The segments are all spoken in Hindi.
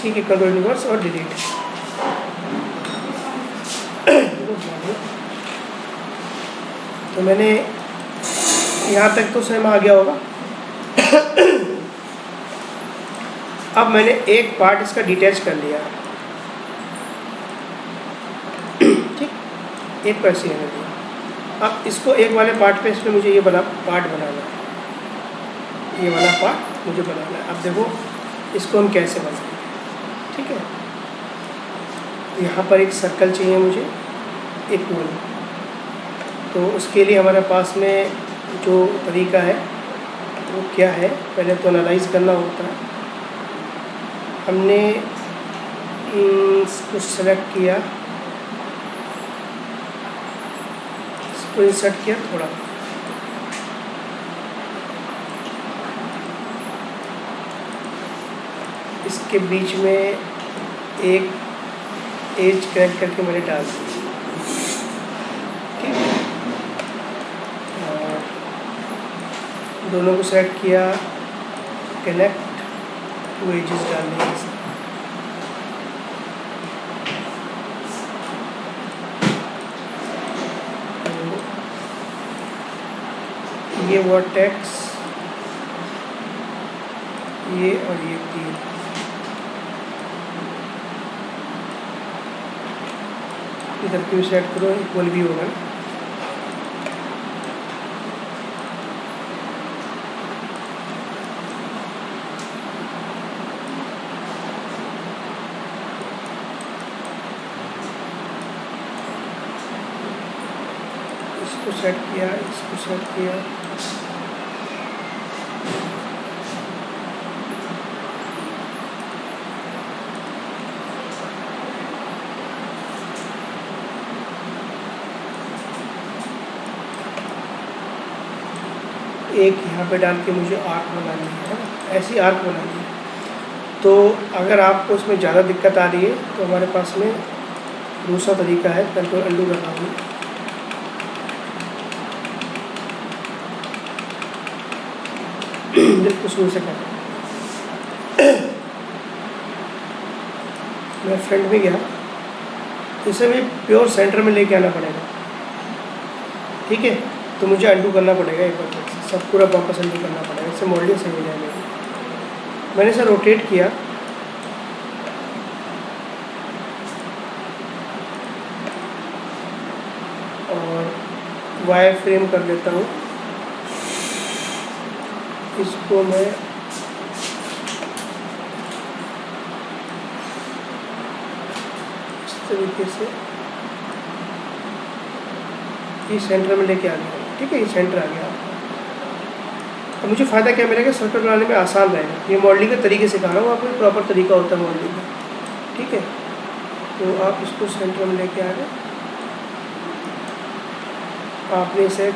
ठीक है, कंट्रोल रिवर्स और डिलीट। तो मैंने यहाँ तक तो सेम आ गया होगा। अब मैंने एक पार्ट इसका डिटैच कर लिया, ठीक, एक पर सी दिया। अब इसको एक वाले पार्ट पे, इसमें मुझे ये वाला पार्ट बनाना है, ये वाला पार्ट मुझे बनाना है। अब देखो इसको हम कैसे बनाएंगे, ठीक है। यहाँ पर एक सर्कल चाहिए मुझे, एक गोल। तो उसके लिए हमारे पास में जो तरीका है वो क्या है, पहले तो एनालाइज करना होता है। हमने इसको सेलेक्ट किया, इसको इंसर्ट किया थोड़ा, इसके बीच में एक एज कनेक्ट करके मैंने डाल दी, ठीक है। और दोनों को सेलेक्ट किया, कनेक्ट टू एजेस डालने हैं। तो ये वर्टेक्स, ये और ये तीन, इधर क्यों सेट करो, इक्वल भी होगा। इसको सेट किया, इसको सेट किया, एक यहाँ पे डाल के मुझे आर्क बनानी है, ऐसी आर्क बनानी है। तो अगर आपको उसमें ज़्यादा दिक्कत आ रही है तो हमारे पास में दूसरा तरीका है, कंट्रोल अंडू कर रहा हूँ। बिल्कुल शुरू से करना, मैं फ्रंट में गया, इसे भी प्योर सेंटर में लेके आना पड़ेगा, ठीक है। तो मुझे अंडू करना पड़ेगा, एक बार सब पूरा वापस अंडू करना पड़ेगा, इससे मॉडलिंग सही हो जाएगी। मैंने इसे रोटेट किया, और वायर फ्रेम कर लेता हूँ। इसको मैं इस तरीके से ये सेंटर में लेके आ गया, ठीक है, ये सेंटर आ गया आपका। अब मुझे फ़ायदा क्या मिलेगा, सर्कल बनाने में आसान रहेगा। ये मॉडलिंग के तरीके से कह रहा हूँ, आपको प्रॉपर तरीका होता है मॉडलिंग का, ठीक है। तो आप इसको सेंटर में लेके आ गए, आपने इसे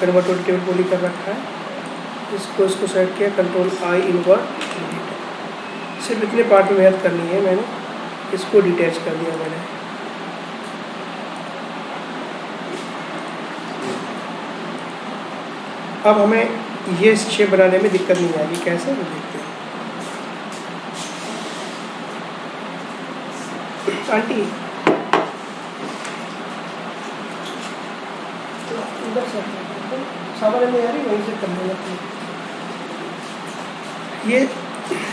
कन्वर्ट टेबल पॉली कर रखा है, इसको सेट किया, कंट्रोल आई इनवर्ट डिलीट। सिर्फ इतने पार्ट में मेहनत करनी है, मैंने इसको डिटैच कर दिया मैंने। अब हमें ये शेप बनाने में दिक्कत नहीं आएगी, कैसे वो देखते हैं। आंटी उधर से सामने में आ रही, वहीं से कर लेंगे। ये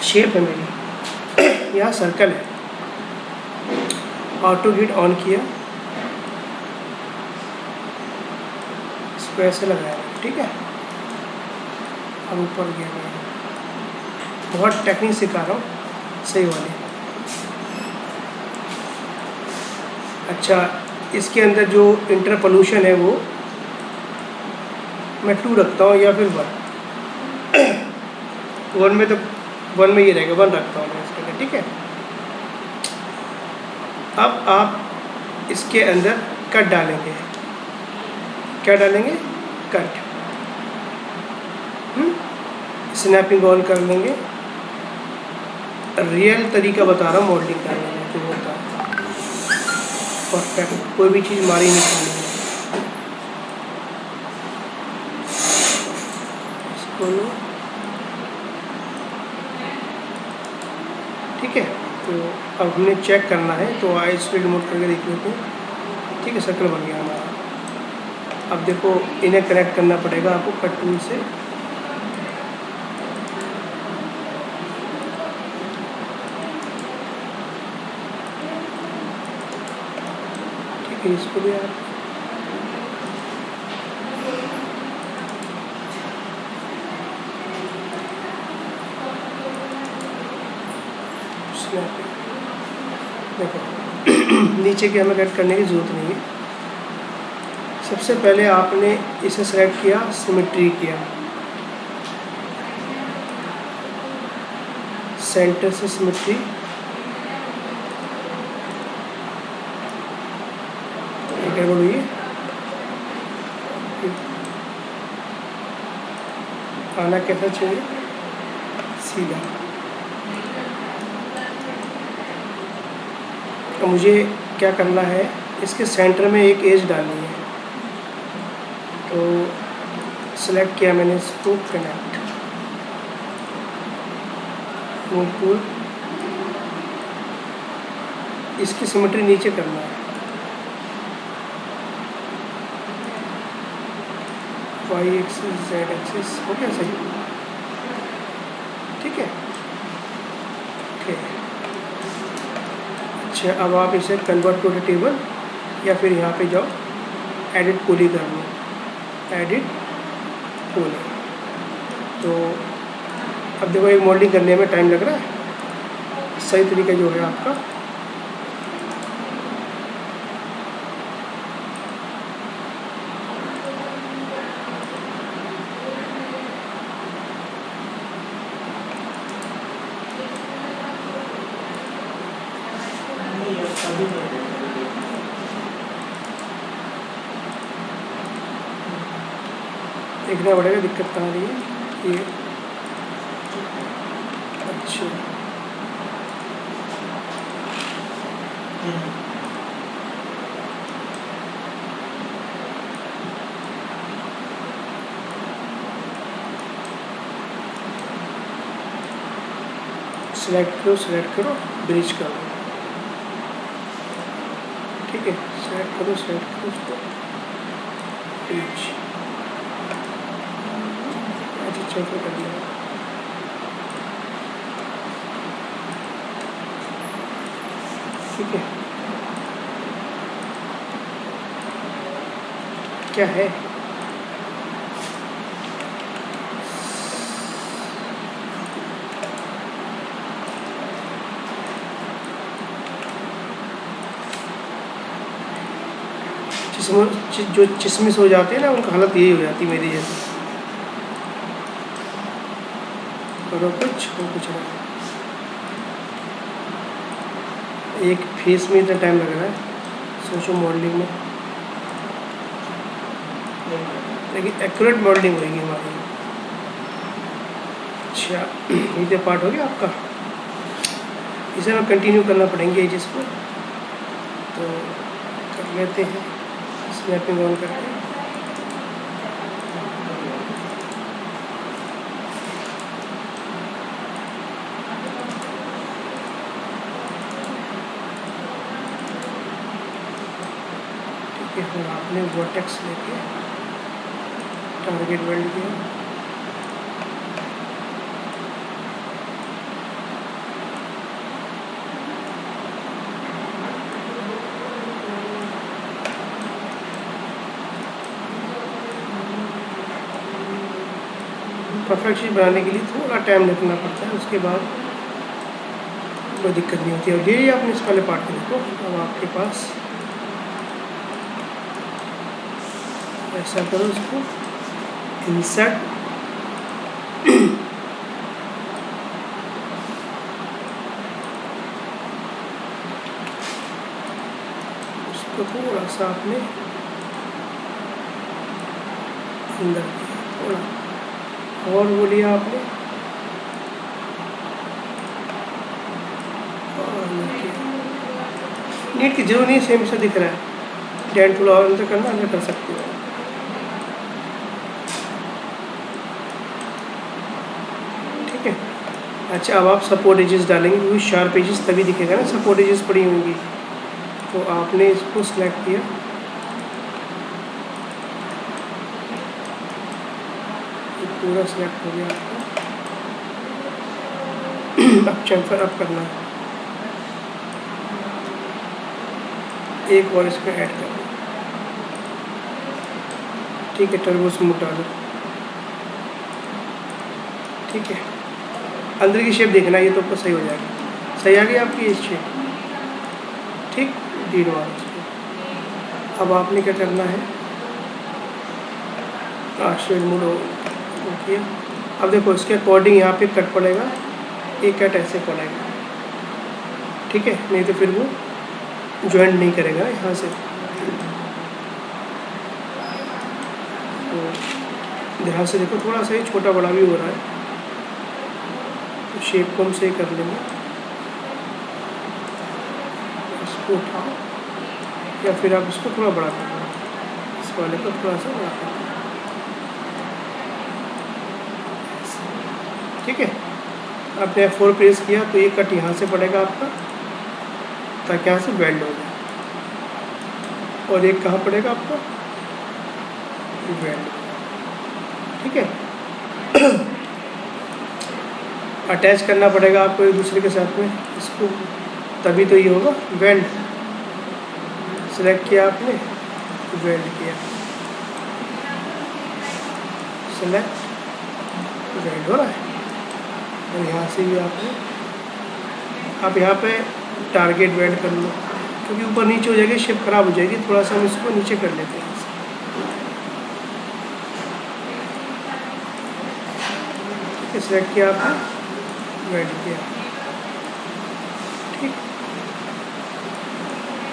शेप है मेरी, यहाँ सर्कल है, ऑटो ग्रिड ऑन किया, इसको ऐसे लगाया, ठीक है। अब ऊपर गया, मैं बहुत टेक्निक सिखा रहा हूँ, सही वाली। अच्छा, इसके अंदर जो इंटरपोल्यूशन है वो मैं 2 रखता हूँ या फिर 1 में, तो 1 में ये रहेगा, 1 रखता हूँ मैं इसके अंदर, ठीक है। अब आप इसके अंदर कट डालेंगे, क्या डालेंगे, कट, स्नैपिंग ऑन कर लेंगे। रियल तरीका बता रहा हूँ मॉडलिंग करने में, जो होता है परफेक्ट, कोई भी चीज़ मारी नहीं करनी है। इसको ठीक है। तो अब हमने चेक करना है, तो आइस रिमोट करके देख लेते हैं। ठीक है, सर्कल बन गया हमारा। अब देखो इन्हें कनेक्ट करना पड़ेगा आपको कट टूल से। ठीक है, इसको भी आप देखो नीचे की हमें कट करने की ज़रूरत नहीं है। सबसे पहले आपने इसे सेलेक्ट किया, सिमेट्री किया, सेंटर से सिमेट्री, गड़बड़ हुई है, आना कैसा चाहिए, सीधा। तो मुझे क्या करना है, इसके सेंटर में एक एज डालनी है। तो सेलेक्ट किया मैंने इसको, कनेक्ट, टूल, इसकी सिमेट्री नीचे करना है, वाई एक्सिस जेड एक्सिस, हो गया सही। ठीक है, ओके। अच्छा, अब आप इसे कन्वर्ट टू द टेबल या फिर यहाँ पे जाओ, एडिट पोली कर लो, एडिट पोली। तो अब देखो एक मॉडलिंग करने में टाइम लग रहा है। सही तरीका जो है आपका, देखना पड़ेगा दिक्कत कहाँ आ रही है। ये अच्छा, सेलेक्ट करो, ब्रिज करो। ठीक है, सेलेक्ट करो उसको, ब्रिज। अच्छा, चेक कर दिया। ठीक है, क्या है, जो चिसमिस हो जाते हैं ना, उनका हालत यही हो जाती है मेरी जैसे। करो कुछ हो कुछ नहीं। एक फेस में इतना टाइम लग रहा है, सोचो मॉडलिंग में, लेकिन एक्यूरेट मॉडलिंग होगी हमारी। अच्छा, ये पार्ट हो गया आपका। इसे हमें कंटिन्यू करना पड़ेंगे एजेस को, तो कर लेते हैं स्नैपिंग ऑन करके। ठीक है, फिर आपने वर्टेक्स लेके टारगेट वेल्ड किया, परफेक्ट चीज़ बनाने के लिए थोड़ा टाइम लगना पड़ता है, उसके बाद कोई दिक्कत नहीं होती है। और ये आपने इस वाले पार्ट को देखो, अब आपके पास ऐसा करो, इसको इंसर्ट, उसको थोड़ा सा आपने अंदर किया थोड़ा, और वो लिया आपने, नीट की जरूर नहीं, सेम से दिख रहा है। डेंट थोड़ा और अंदर करना, अंदर कर सकते हो। ठीक है, अच्छा, अब आप सपोर्ट एजेस डालेंगे क्योंकि शार्प एजेस तभी दिखेगा ना, सपोर्ट एजेस पड़ी होंगी। तो आपने इसको सिलेक्ट किया, ये पूरा सिलेक्ट हो गया आपका। अब चैम्फर अप करना है, एक और इसमें ऐड करना। ठीक है, टर्बो स्मूथ डालो। ठीक है, अंदर की शेप देखना, ये तो सही हो जाएगी। सही आ गई आपकी ये शेप। ठीक, जीरो आ गई। अब आपने क्या करना है, शेड मोड ओके। अब देखो इसके अकॉर्डिंग यहाँ पे कट पड़ेगा, एक कट ऐसे पड़ेगा। ठीक है, नहीं तो फिर वो ज्वाइंट नहीं करेगा यहाँ से। तो ध्यान से देखो, थोड़ा सा ही छोटा बड़ा भी हो रहा है, तो शेप को हम सही कर लेंगे। इसको उठाओ या फिर आप इसको थोड़ा बड़ा कर लो, इस वाले को थोड़ा सा बड़ा कर लो। ठीक है, आपने F4 प्रेस किया तो ये कट यहाँ से पड़ेगा आपका, ताकि यहाँ से वेल्ड हो जाए। और एक कहाँ पड़ेगा आपका, वेल्ड। ठीक है, अटैच करना पड़ेगा आपको एक दूसरे के साथ में इसको, तभी तो ये होगा वेल्ड। सेलेक्ट किया आपने, वेल्ड किया, सेलेक्ट, वेल्ड हो रहा है। और यहाँ से भी आपने, आप यहाँ पे टारगेट वेल्ड कर लो, क्योंकि ऊपर नीचे हो जाएगी, शेप खराब हो जाएगी। थोड़ा सा हम इसको नीचे कर लेते हैं। ठीक है, सेलेक्ट किया आपने, वेल्ड किया। ठीक,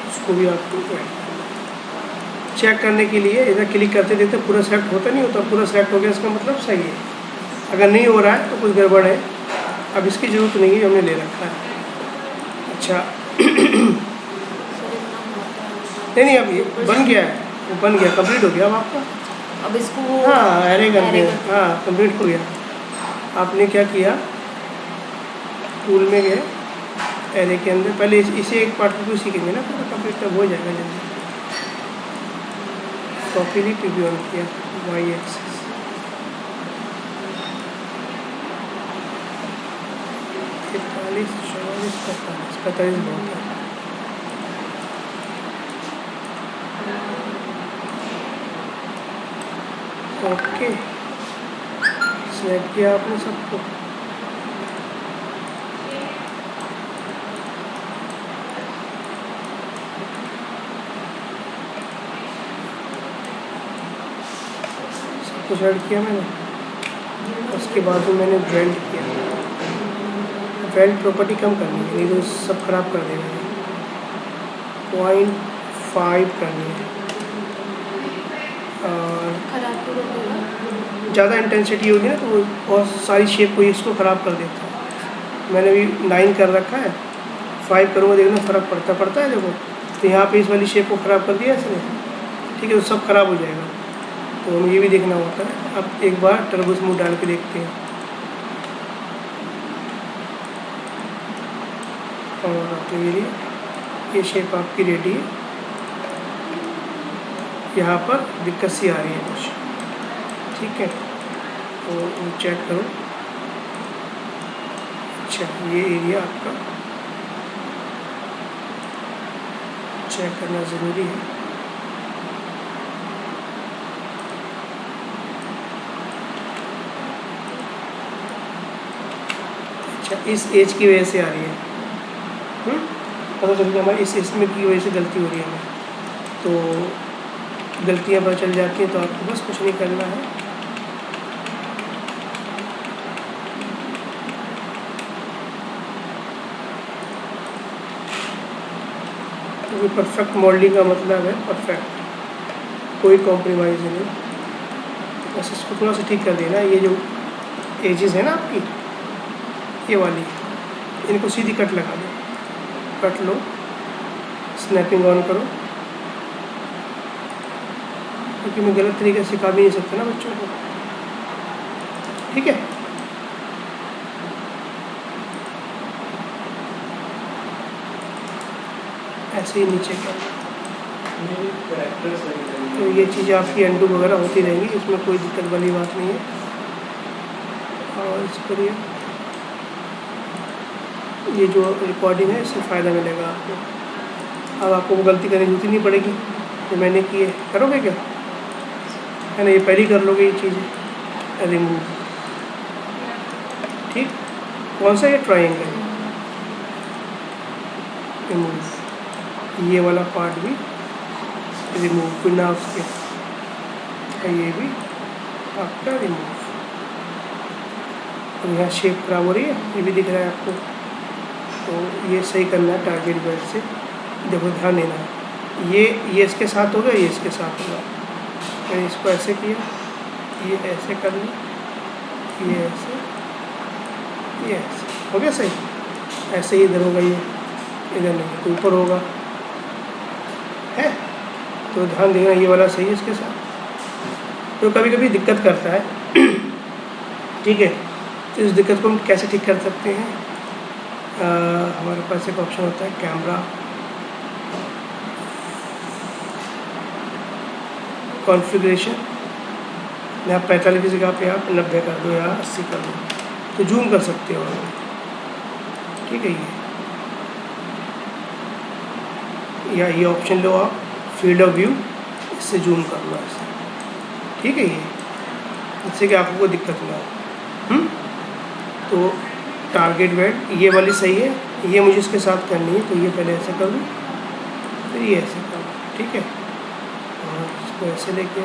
उसको भी आपको वेल्ड चेक करने के लिए इधर क्लिक करते देते पूरा सेलेक्ट होता नहीं होता, पूरा सेलेक्ट हो गया इसका मतलब सही है। अगर नहीं हो रहा है तो कुछ गड़बड़ है। अब इसकी ज़रूरत नहीं है, हमने ले रखा है। अच्छा नहीं, अब ये बन गया है, वो बन गया, कंप्लीट हो गया अब आपका। अब इसको हाँ, एरे कर दिया, हाँ कंप्लीट हो गया। आपने क्या किया, टूल में गए, एरे के अंदर पहले इसे एक पार्ट को सीखेंगे ना, पूरा कंप्लीट तब हो जाएगा जल्दी। कॉपी नहीं टीवी ऑन किया, वाई एक्सिस, इकतालीस, 44, 45, 45 बहुत है। ओके, सेलेक्ट किया आपने सबको। सबको सेलेक्ट किया मैंने, उसके बाद में मैंने वेल्ड किया। वेल्ड प्रॉपर्टी कम करनी है, नहीं तो सब खराब कर देगा। 0.5 करनी है, और ज़्यादा इंटेंसिटी होगी ना तो वो बहुत सारी शेप को इसको ख़राब कर देता है। मैंने भी 9 कर रखा है, 5 करूँगा, देखना फ़र्क पड़ता है। देखो, तो यहाँ पे इस वाली शेप को ख़राब कर दिया इसने। ठीक है, तो सब खराब हो जाएगा, तो हमें ये भी देखना होता है। अब एक बार टर्बो स्मूथ डाल के देखते हैं, और आपने ये शेप आपकी रेडी है। यहाँ पर दिक्कत सी आ रही है कुछ। ठीक है, तो चेक करो। अच्छा, ये एरिया आपका चेक करना ज़रूरी है। अच्छा, इस एज की वजह से आ रही है, पता चल गया हमारी इस इसमें की वजह से गलती हो रही है हमें। तो गलतियाँ पता चल जाती हैं, तो आपको बस कुछ नहीं करना है। क्योंकि परफेक्ट मोल्डिंग का मतलब है परफेक्ट, कोई कॉम्प्रोमाइज़ नहीं। बस इसको थोड़ा सा ठीक कर देना। ये जो एजेस है ना आपकी, ये वाली, इनको सीधी कट लगा दो, कट लो, स्नैपिंग ऑन करो, क्योंकि मैं गलत तरीके से सिखा भी नहीं सकता ना बच्चों को। ठीक है, ऐसे ही नीचे करना। तो ये चीज़ें आपकी एंडू वगैरह होती रहेंगी, इसमें कोई दिक्कत वाली बात नहीं है। और इस पर ये जो रिकॉर्डिंग है इससे फ़ायदा मिलेगा आपको। अब आपको वो गलती करने की जरूरत नहीं पड़ेगी जो मैंने की है। करोगे क्या? है ना, ये पहले ही कर लोगे ये चीज़ें। रिमूव, ठीक। कौन सा ये ट्रायंगल, रिमूव। ये वाला पार्ट भी रिमूव, बिना उसके। ये भी आपका रिमूव। और यहाँ शेप खराब हो रही है, ये भी दिख रहा है आपको, तो ये सही करना है टारगेट बेल्ट से। देखो ध्यान देना है, ये इसके साथ होगा, ये इसके साथ होगा। मैंने इसको ऐसे किया, ये ऐसे कर लिया, ये ऐसे, ये ऐसे हो गया सही। ऐसे ही इधर होगा, ये इधर नहीं तो ऊपर होगा, है। तो ध्यान देना ये वाला सही है इसके साथ। तो कभी कभी दिक्कत करता है, ठीक है। तो इस दिक्कत को हम कैसे ठीक कर सकते हैं? हमारे पास एक ऑप्शन होता है कैमरा कॉन्फ़िगरेशन। यहाँ 45 की जगह पे आप 90 कर दो या 80 कर दो, तो जूम कर सकते हो, ठीक है। या ये ऑप्शन लो आप, फील्ड ऑफ व्यू, इससे जूम करना है, ठीक है। ये इससे कि आपको कोई दिक्कत ना हो। तो टारगेट वेट ये वाली सही है, ये मुझे इसके साथ करनी है, तो ये पहले ऐसे कर दूँ, फिर ये ऐसे कर दूँ, ठीक है। और इसको ऐसे लेके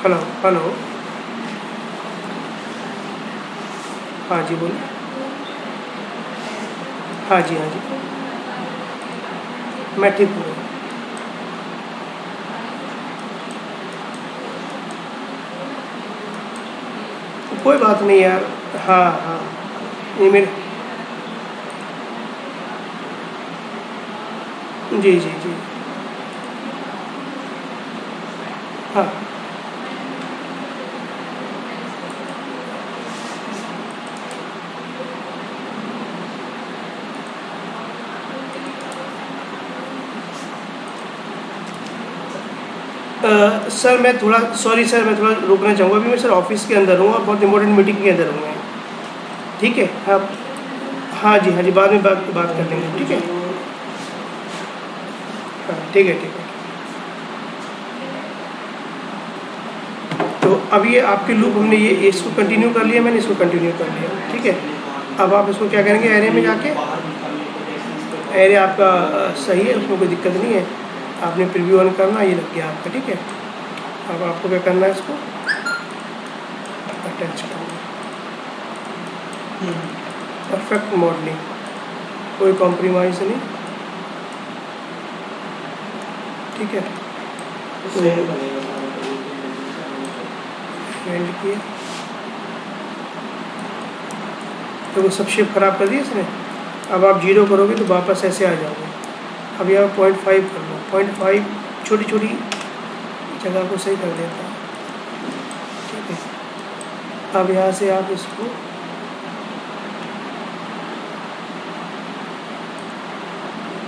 हेलो हेलो, हाँ जी बोलिए। हाँ जी, हाँ जी, मैं ठीक हूँ। कोई बात नहीं यार, हाँ हाँ, ये मेरे, जी जी जी, हाँ। सर मैं थोड़ा सॉरी सर, मैं थोड़ा रुकना चाहूँगा, अभी मैं सर ऑफिस के अंदर हूँ और बहुत इंपॉर्टेंट मीटिंग के अंदर हूँ मैं, ठीक है। आप, हाँ जी, हाँ जी, बाद में बात कर लेंगे, ठीक है। हाँ ठीक है, ठीक है। तो अब ये आपके लूप हमने ये इसको कंटिन्यू कर लिया, मैंने इसको कंटिन्यू कर लिया, ठीक है। अब आप इसको क्या करेंगे, एरे में जाके, एरे आपका सही है, उसमें कोई दिक्कत नहीं है। आपने प्रीव्यू ऑन करना, ये लग गया आपका, ठीक है। अब आपको क्या करना है, इसको अटैच करना, परफेक्ट मॉडलिंग, कोई कॉम्प्रोमाइज़ नहीं, ठीक है। तो एंड किया, तो वो सब शेप ख़राब कर दिया इसने। अब आप 0 करोगे तो वापस ऐसे आ जाओगे। अब यहाँ 0.5 कर लो, 0.5 छोटी छोटी जगह को सही कर देता है, ठीक है। अब यहाँ से आप इसको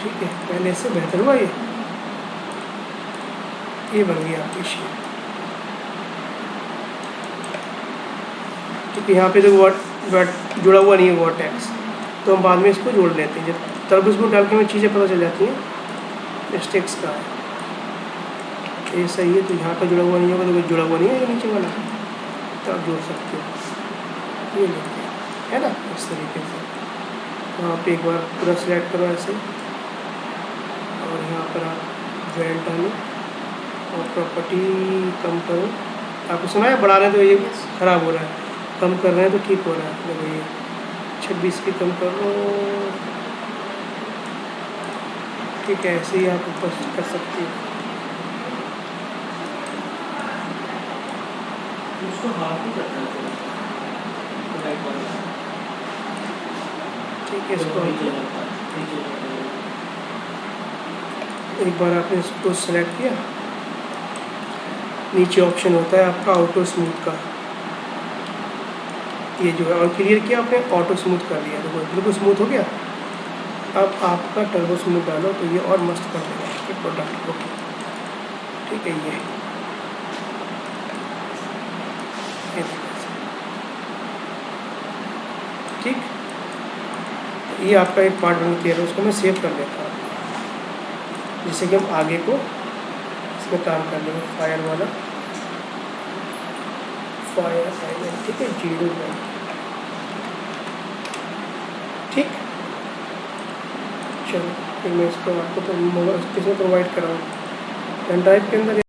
ठीक है, पहले से बेहतर हुआ ये बन गया आपकी शेप, ठीक है। यहाँ पे तो वर्ट जुड़ा हुआ नहीं है वर्टेक्स, तो हम बाद में इसको जोड़ लेते हैं। जब तरबूज में डाल के हमें चीज़ें पता चल जाती हैं मिस्टेक्स का है, ये सही है। तो यहाँ पर जुड़ा हुआ नहीं होगा, तो कोई जुड़ा हुआ नहीं है ये नीचे वाला, तो आप जोड़ सकते हो, ये लेते है ना, इस तरीके से। तो आप एक बार पूरा सिलेक्ट करो ऐसे, और यहाँ पर आप ज्वाइंट डालो और प्रॉपर्टी कम करो। आपको सुना है बढ़ा रहे हैं तो ये ख़राब हो रहा है, कम कर रहे हैं तो ठीक हो रहा है। देखो ये 26 की कम कर लो, ठीक है। ऐसे ही आप ऊपर कर सकते हो, उसको हाथ ही करना है, ठीक है। इसको एक बार आपने इसको सेलेक्ट किया, नीचे ऑप्शन होता है आपका ऑटो स्मूथ का, ये जो है, और क्लियर किया आपने, ऑटो स्मूथ कर दिया, देखो बिल्कुल स्मूथ हो गया। अब आपका टर्बो स्मूथ डालो तो ये और मस्त कर देगा ये प्रोडक्ट को, ठीक है। ये देखो, ठीक, ये आपका एक पार्ट बन तैयार है, उसको मैं सेव कर लेता हूँ, जिससे कि हम आगे को इसमें काम कर लेंगे। फायर वाला, फायर आइलैंड, ठीक है, 0 ठीक। चलो फिर मैं इसको आपको तो इसमें प्रोवाइड कराऊँ पेन ड्राइव के अंदर।